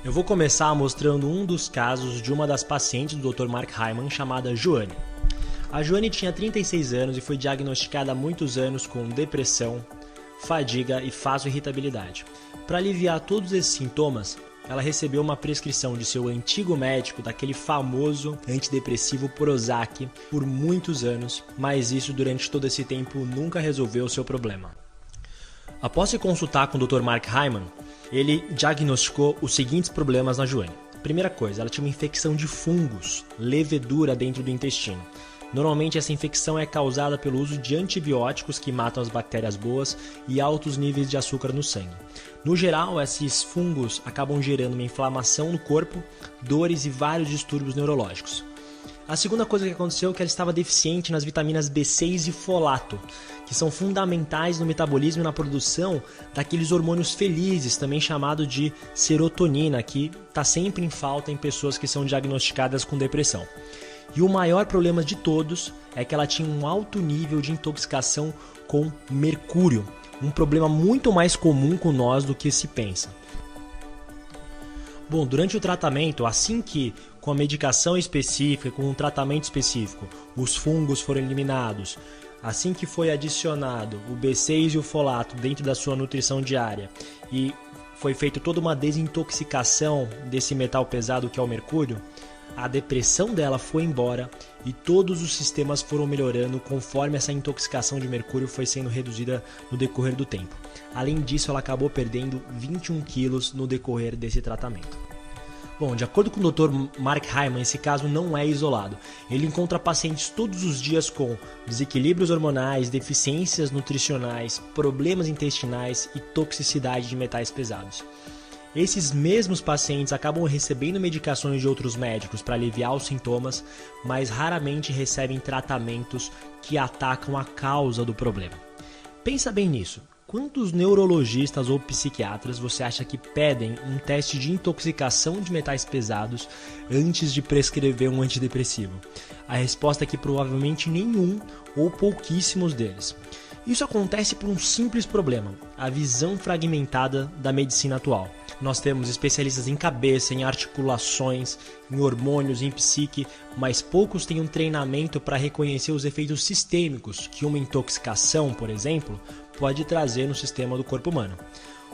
Eu vou começar mostrando um dos casos de uma das pacientes do Dr. Mark Hyman, chamada Joane. A Joane tinha 36 anos e foi diagnosticada há muitos anos com depressão, fadiga e fácil irritabilidade. Para aliviar todos esses sintomas, ela recebeu uma prescrição de seu antigo médico, daquele famoso antidepressivo Prozac, por muitos anos, mas isso durante todo esse tempo nunca resolveu o seu problema. Após se consultar com o Dr. Mark Hyman, ele diagnosticou os seguintes problemas na Joane. Primeira coisa, ela tinha uma infecção de fungos, levedura dentro do intestino. Normalmente essa infecção é causada pelo uso de antibióticos que matam as bactérias boas e altos níveis de açúcar no sangue. No geral, esses fungos acabam gerando uma inflamação no corpo, dores e vários distúrbios neurológicos. A segunda coisa que aconteceu é que ela estava deficiente nas vitaminas B6 e folato, que são fundamentais no metabolismo e na produção daqueles hormônios felizes, também chamado de serotonina, que está sempre em falta em pessoas que são diagnosticadas com depressão. E o maior problema de todos é que ela tinha um alto nível de intoxicação com mercúrio, um problema muito mais comum com nós do que se pensa. Bom, durante o tratamento, assim que com a medicação específica, com um tratamento específico, os fungos foram eliminados, assim que foi adicionado o B6 e o folato dentro da sua nutrição diária e foi feita toda uma desintoxicação desse metal pesado que é o mercúrio, a depressão dela foi embora e todos os sistemas foram melhorando conforme essa intoxicação de mercúrio foi sendo reduzida no decorrer do tempo. Além disso, ela acabou perdendo 21 quilos no decorrer desse tratamento. Bom, de acordo com o Dr. Mark Hyman, esse caso não é isolado. Ele encontra pacientes todos os dias com desequilíbrios hormonais, deficiências nutricionais, problemas intestinais e toxicidade de metais pesados. Esses mesmos pacientes acabam recebendo medicações de outros médicos para aliviar os sintomas, mas raramente recebem tratamentos que atacam a causa do problema. Pensa bem nisso. Quantos neurologistas ou psiquiatras você acha que pedem um teste de intoxicação de metais pesados antes de prescrever um antidepressivo? A resposta é que provavelmente nenhum ou pouquíssimos deles. Isso acontece por um simples problema, a visão fragmentada da medicina atual. Nós temos especialistas em cabeça, em articulações, em hormônios, em psique, mas poucos têm um treinamento para reconhecer os efeitos sistêmicos que uma intoxicação, por exemplo, pode trazer no sistema do corpo humano.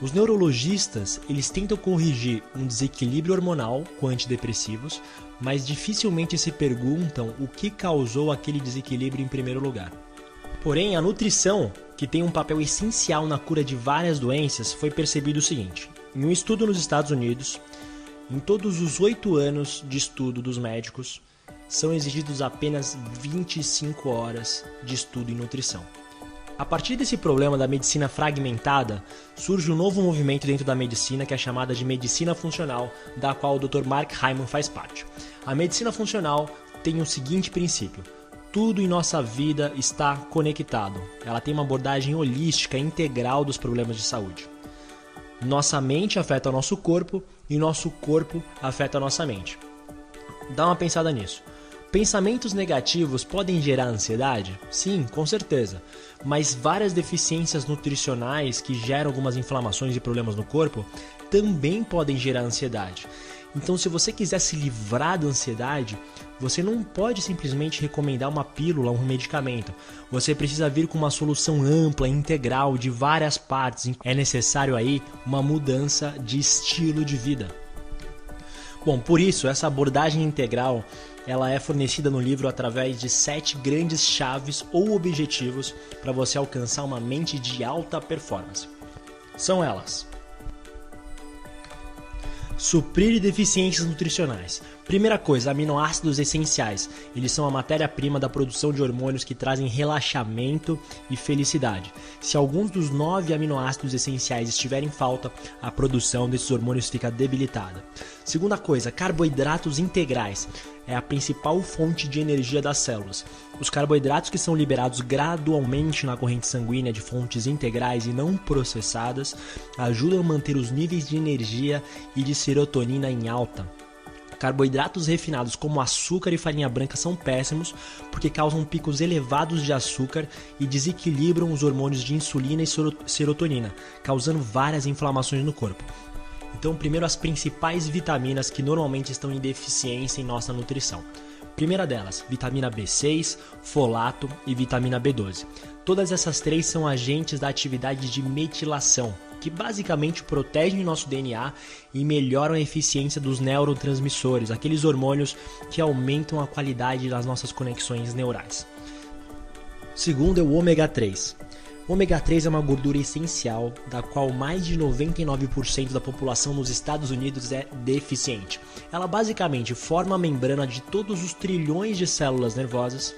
Os neurologistas, eles tentam corrigir um desequilíbrio hormonal com antidepressivos, mas dificilmente se perguntam o que causou aquele desequilíbrio em primeiro lugar. Porém, a nutrição, que tem um papel essencial na cura de várias doenças, foi percebido o seguinte. Em um estudo nos Estados Unidos, em todos os 8 anos de estudo dos médicos, são exigidos apenas 25 horas de estudo em nutrição. A partir desse problema da medicina fragmentada, surge um novo movimento dentro da medicina que é chamada de medicina funcional, da qual o Dr. Mark Hyman faz parte. A medicina funcional tem o seguinte princípio: tudo em nossa vida está conectado. Ela tem uma abordagem holística, integral dos problemas de saúde. Nossa mente afeta o nosso corpo e nosso corpo afeta a nossa mente. Dá uma pensada nisso. Pensamentos negativos podem gerar ansiedade? Sim, com certeza. Mas várias deficiências nutricionais que geram algumas inflamações e problemas no corpo também podem gerar ansiedade. Então, se você quiser se livrar da ansiedade, você não pode simplesmente recomendar uma pílula ou um medicamento. Você precisa vir com uma solução ampla, integral, de várias partes. É necessário aí uma mudança de estilo de vida. Bom, por isso, essa abordagem integral ela é fornecida no livro através de 7 grandes chaves ou objetivos para você alcançar uma mente de alta performance. São elas: suprir deficiências nutricionais. Primeira coisa, aminoácidos essenciais. Eles são a matéria-prima da produção de hormônios que trazem relaxamento e felicidade. Se alguns dos 9 aminoácidos essenciais estiverem em falta, a produção desses hormônios fica debilitada. Segunda coisa, carboidratos integrais. É a principal fonte de energia das células. Os carboidratos que são liberados gradualmente na corrente sanguínea de fontes integrais e não processadas ajudam a manter os níveis de energia e de serotonina em alta. Carboidratos refinados como açúcar e farinha branca são péssimos porque causam picos elevados de açúcar e desequilibram os hormônios de insulina e serotonina, causando várias inflamações no corpo. Então, primeiro as principais vitaminas que normalmente estão em deficiência em nossa nutrição. Primeira delas, vitamina B6, folato e vitamina B12. Todas essas três são agentes da atividade de metilação, que basicamente protegem nosso DNA e melhoram a eficiência dos neurotransmissores, aqueles hormônios que aumentam a qualidade das nossas conexões neurais. Segundo é o ômega 3. O ômega 3 é uma gordura essencial, da qual mais de 99% da população nos Estados Unidos é deficiente. Ela basicamente forma a membrana de todos os trilhões de células nervosas,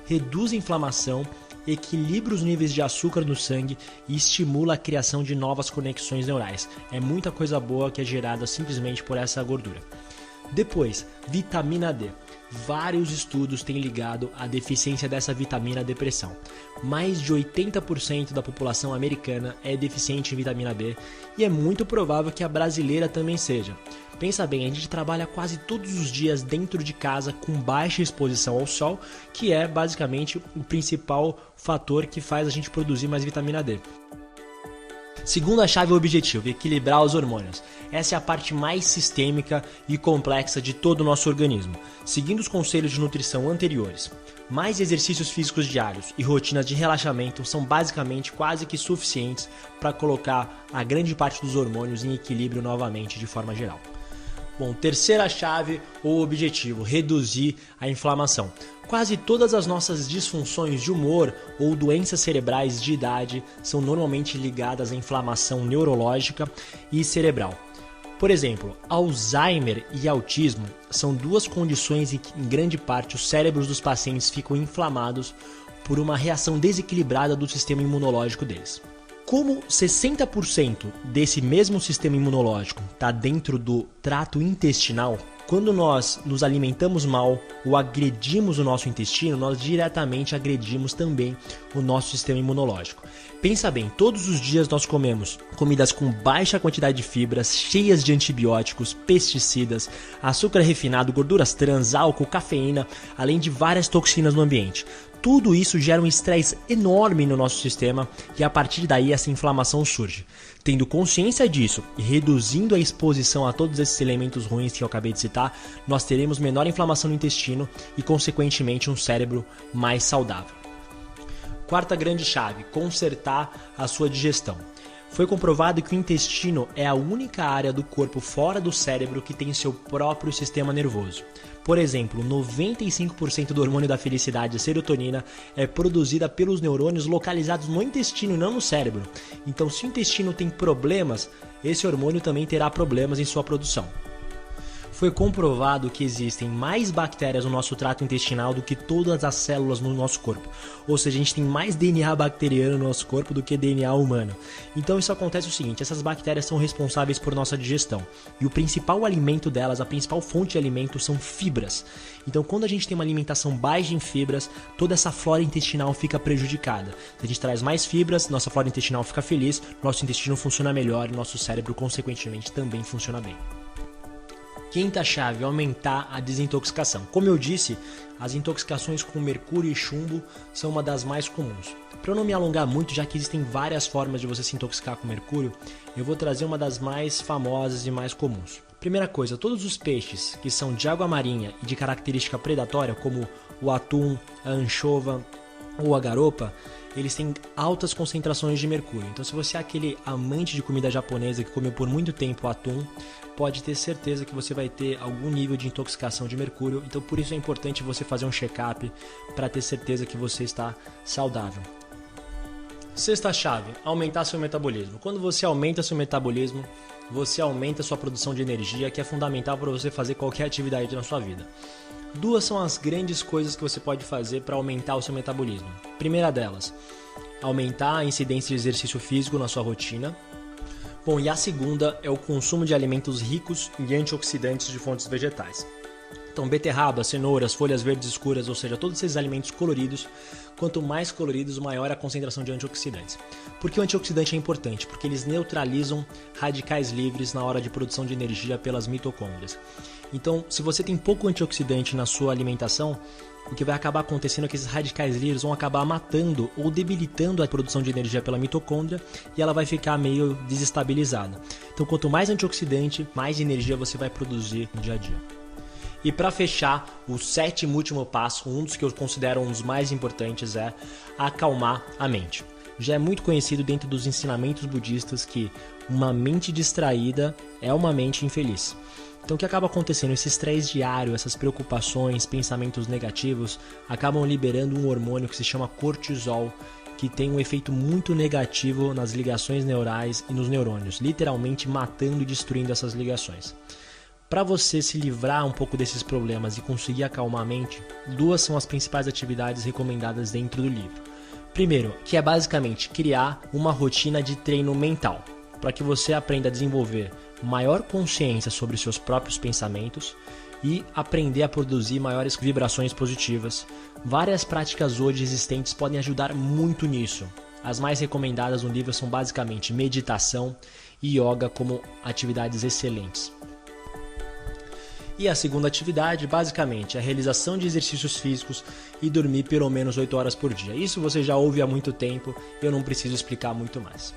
reduz a inflamação, equilibra os níveis de açúcar no sangue e estimula a criação de novas conexões neurais. É muita coisa boa que é gerada simplesmente por essa gordura. Depois, vitamina D. Vários estudos têm ligado a deficiência dessa vitamina à depressão. Mais de 80% da população americana é deficiente em vitamina D e é muito provável que a brasileira também seja. Pensa bem, a gente trabalha quase todos os dias dentro de casa com baixa exposição ao sol, que é basicamente o principal fator que faz a gente produzir mais vitamina D. Segunda chave é o objetivo, equilibrar os hormônios. Essa é a parte mais sistêmica e complexa de todo o nosso organismo. Seguindo os conselhos de nutrição anteriores, mais exercícios físicos diários e rotinas de relaxamento são basicamente quase que suficientes para colocar a grande parte dos hormônios em equilíbrio novamente de forma geral. Bom, terceira chave ou objetivo, reduzir a inflamação. Quase todas as nossas disfunções de humor ou doenças cerebrais de idade são normalmente ligadas à inflamação neurológica e cerebral. Por exemplo, Alzheimer e autismo são duas condições em que, em grande parte, os cérebros dos pacientes ficam inflamados por uma reação desequilibrada do sistema imunológico deles. Como 60% desse mesmo sistema imunológico está dentro do trato intestinal, quando nós nos alimentamos mal ou agredimos o nosso intestino, nós diretamente agredimos também o nosso sistema imunológico. Pensa bem, todos os dias nós comemos comidas com baixa quantidade de fibras, cheias de antibióticos, pesticidas, açúcar refinado, gorduras trans, álcool, cafeína, além de várias toxinas no ambiente. Tudo isso gera um estresse enorme no nosso sistema e a partir daí essa inflamação surge. Tendo consciência disso e reduzindo a exposição a todos esses elementos ruins que eu acabei de citar, nós teremos menor inflamação no intestino e consequentemente um cérebro mais saudável. Quarta grande chave, consertar a sua digestão. Foi comprovado que o intestino é a única área do corpo fora do cérebro que tem seu próprio sistema nervoso. Por exemplo, 95% do hormônio da felicidade, a serotonina, é produzida pelos neurônios localizados no intestino e não no cérebro. Então, se o intestino tem problemas, esse hormônio também terá problemas em sua produção. Foi comprovado que existem mais bactérias no nosso trato intestinal do que todas as células no nosso corpo. Ou seja, a gente tem mais DNA bacteriano no nosso corpo do que DNA humano. Então isso acontece o seguinte, essas bactérias são responsáveis por nossa digestão. E o principal alimento delas, a principal fonte de alimento são fibras. Então quando a gente tem uma alimentação baixa em fibras, toda essa flora intestinal fica prejudicada. Se a gente traz mais fibras, nossa flora intestinal fica feliz, nosso intestino funciona melhor e nosso cérebro consequentemente também funciona bem. Quinta chave, aumentar a desintoxicação. Como eu disse, as intoxicações com mercúrio e chumbo são uma das mais comuns. Para eu não me alongar muito, já que existem várias formas de você se intoxicar com mercúrio, eu vou trazer uma das mais famosas e mais comuns. Primeira coisa, todos os peixes que são de água marinha e de característica predatória, como o atum, a anchova ou a garopa, eles têm altas concentrações de mercúrio. Então se você é aquele amante de comida japonesa que comeu por muito tempo atum, pode ter certeza que você vai ter algum nível de intoxicação de mercúrio. Então por isso é importante você fazer um check-up para ter certeza que você está saudável. Sexta chave, aumentar seu metabolismo. Quando você aumenta seu metabolismo, você aumenta sua produção de energia, que é fundamental para você fazer qualquer atividade na sua vida. Duas são as grandes coisas que você pode fazer para aumentar o seu metabolismo. Primeira delas, aumentar a incidência de exercício físico na sua rotina. Bom, e a segunda é o consumo de alimentos ricos em antioxidantes de fontes vegetais. Então, beterraba, cenouras, folhas verdes escuras, ou seja, todos esses alimentos coloridos, quanto mais coloridos, maior a concentração de antioxidantes. Por que o antioxidante é importante? Porque eles neutralizam radicais livres na hora de produção de energia pelas mitocôndrias. Então, se você tem pouco antioxidante na sua alimentação, o que vai acabar acontecendo é que esses radicais livres vão acabar matando ou debilitando a produção de energia pela mitocôndria e ela vai ficar meio desestabilizada. Então, quanto mais antioxidante, mais energia você vai produzir no dia a dia. E para fechar, o sétimo e último passo, um dos que eu considero um dos mais importantes, é acalmar a mente. Já é muito conhecido dentro dos ensinamentos budistas que uma mente distraída é uma mente infeliz. Então o que acaba acontecendo? Esse estresse diário, essas preocupações, pensamentos negativos, acabam liberando um hormônio que se chama cortisol, que tem um efeito muito negativo nas ligações neurais e nos neurônios, literalmente matando e destruindo essas ligações. Para você se livrar um pouco desses problemas e conseguir acalmar a mente, duas são as principais atividades recomendadas dentro do livro. Primeiro, que é basicamente criar uma rotina de treino mental, para que você aprenda a desenvolver maior consciência sobre seus próprios pensamentos e aprender a produzir maiores vibrações positivas. Várias práticas hoje existentes podem ajudar muito nisso. As mais recomendadas no livro são basicamente meditação e yoga como atividades excelentes. E a segunda atividade, basicamente, é a realização de exercícios físicos e dormir pelo menos 8 horas por dia. Isso você já ouve há muito tempo, eu não preciso explicar muito mais.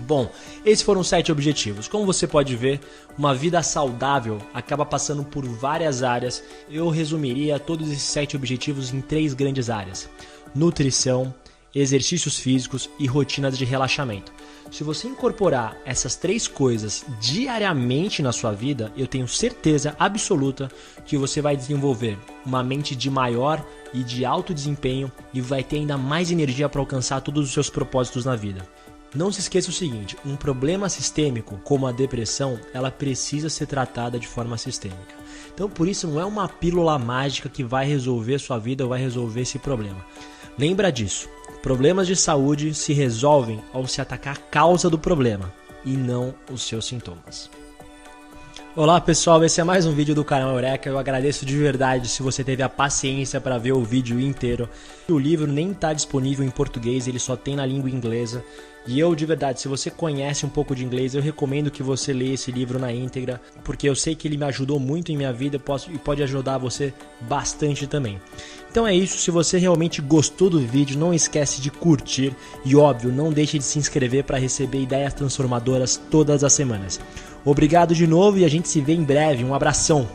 Bom, esses foram os 7 objetivos. Como você pode ver, uma vida saudável acaba passando por várias áreas. Eu resumiria todos esses 7 objetivos em 3 grandes áreas: nutrição, exercícios físicos e rotinas de relaxamento. Se você incorporar essas 3 coisas diariamente na sua vida, eu tenho certeza absoluta que você vai desenvolver uma mente de maior e de alto desempenho e vai ter ainda mais energia para alcançar todos os seus propósitos na vida. Não se esqueça o seguinte, um problema sistêmico, como a depressão, ela precisa ser tratada de forma sistêmica. Então, por isso, não é uma pílula mágica que vai resolver sua vida ou vai resolver esse problema. Lembra disso, problemas de saúde se resolvem ao se atacar a causa do problema e não os seus sintomas. Olá pessoal, esse é mais um vídeo do canal Eureka. Eu agradeço de verdade se você teve a paciência para ver o vídeo inteiro. O livro nem está disponível em português, ele só tem na língua inglesa. E eu, de verdade, se você conhece um pouco de inglês, eu recomendo que você leia esse livro na íntegra, porque eu sei que ele me ajudou muito em minha vida e pode ajudar você bastante também. Então é isso, se você realmente gostou do vídeo, não esquece de curtir e, óbvio, não deixe de se inscrever para receber ideias transformadoras todas as semanas. Obrigado de novo e a gente se vê em breve. Um abração!